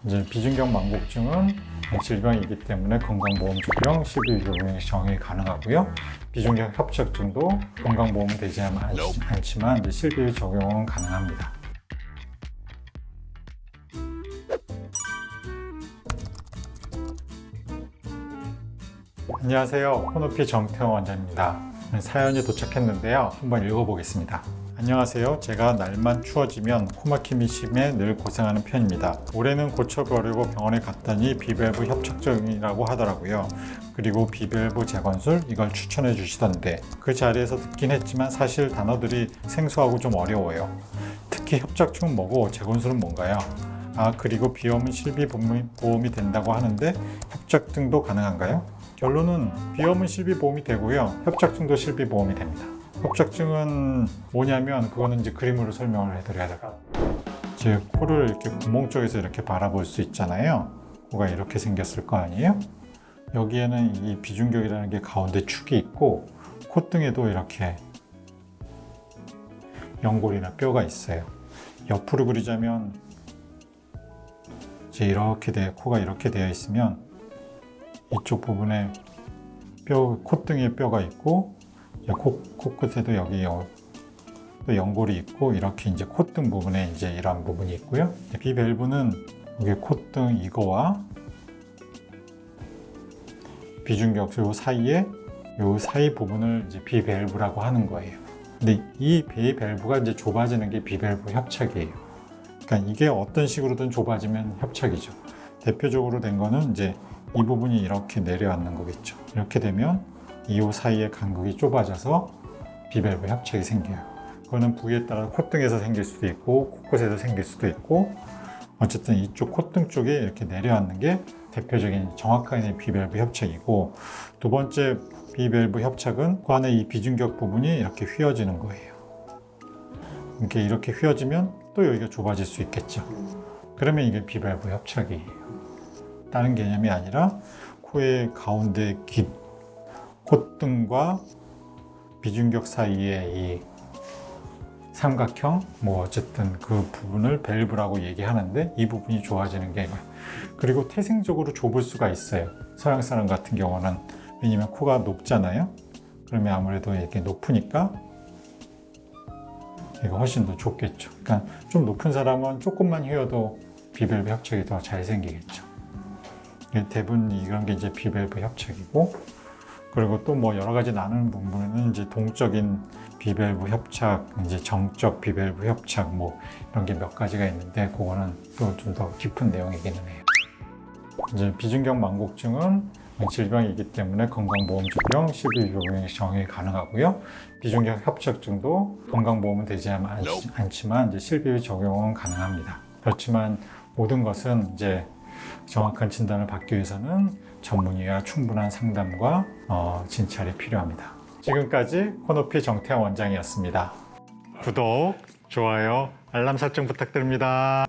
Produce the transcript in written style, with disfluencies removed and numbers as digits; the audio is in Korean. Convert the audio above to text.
이제 비중격 만곡증은 질병이기 때문에 건강보험 적용, 실비 적용이 적용이 가능하고요. 비중격 협착증도 건강보험은 되지 않지만 이제 실비 적용은 가능합니다. 안녕하세요. 코노피 정태원 원장입니다. 사연이 도착했는데요. 한번 읽어보겠습니다. 안녕하세요. 제가 날만 추워지면 코막힘이 심해 늘 고생하는 편입니다. 올해는 고쳐보려고 병원에 갔더니 비밸브 협착증이라고 하더라고요. 그리고 비밸브 재건술 이걸 추천해 주시던데 그 자리에서 듣긴 했지만 사실 단어들이 생소하고 좀 어려워요. 특히 협착증은 뭐고 재건술은 뭔가요? 그리고 비염은 실비보험이 된다고 하는데 협착증도 가능한가요? 결론은 비염은 실비보험이 되고요. 협착증도 실비보험이 됩니다. 협착증은 뭐냐면 그거는 이제 그림으로 설명을 해드려야 돼요. 제 코를 이렇게 구멍 쪽에서 이렇게 바라볼 수 있잖아요. 코가 이렇게 생겼을 거 아니에요? 여기에는 이 비중격이라는 게 가운데 축이 있고 콧등에도 이렇게 연골이나 뼈가 있어요. 옆으로 그리자면 이제 코가 이렇게 되어 있으면 이쪽 부분에 콧등에 뼈가 있고 코끝에도 여기 또 연골이 있고 이렇게 이제 콧등 부분에 이제 이런 부분이 있고요. 비밸브는 여기 콧등 이거와 비중격 요 사이에 요 사이 부분을 이제 비밸브라고 하는 거예요. 근데 이 비밸브가 이제 좁아지는 게 비밸브 협착이에요. 그러니까 이게 어떤 식으로든 좁아지면 협착이죠. 대표적으로 된 거는 이제 이 부분이 이렇게 내려앉는 거겠죠. 이렇게 되면 이 사이의 간극이 좁아져서 비밸브 협착이 생겨요. 그거는 부위에 따라 콧등에서 생길 수도 있고 코끝에서 생길 수도 있고 어쨌든 이쪽 콧등 쪽에 이렇게 내려앉는 게 대표적인 정확한 비밸브 협착이고, 두 번째 비밸브 협착은 그 안에 이 비중격 부분이 이렇게 휘어지는 거예요. 이렇게 휘어지면 또 여기가 좁아질 수 있겠죠. 그러면 이게 비밸브 협착이에요. 다른 개념이 아니라 코의 가운데 콧등과 비중격 사이에 이 삼각형 어쨌든 그 부분을 밸브라고 얘기하는데 이 부분이 좁아지는 게 그리고 태생적으로 좁을 수가 있어요. 서양 사람 같은 경우는 왜냐면 코가 높잖아요. 그러면 아무래도 이렇게 높으니까 이거 훨씬 더 좁겠죠. 그러니까 좀 높은 사람은 조금만 휘어도 비밸브 협착이 더 잘 생기겠죠. 대부분 이런 게 이제 비밸브 협착이고, 그리고 또 여러 가지 나누는 부분은 이제 동적인 비밸브 협착, 이제 정적 비밸브 협착 이런 게 몇 가지가 있는데 그거는 또 좀 더 깊은 내용이기는 해요. 이제 비중격 만곡증은 질병이기 때문에 건강보험 적용, 실비 적용이 가능하고요. 비중격 협착증도 건강보험은 되지 않지만 이제 실비 적용은 가능합니다. 그렇지만 모든 것은 이제 정확한 진단을 받기 위해서는 전문의와 충분한 상담과 진찰이 필요합니다. 지금까지 코노피 정태원 원장이었습니다. 구독, 좋아요, 알람 설정 부탁드립니다.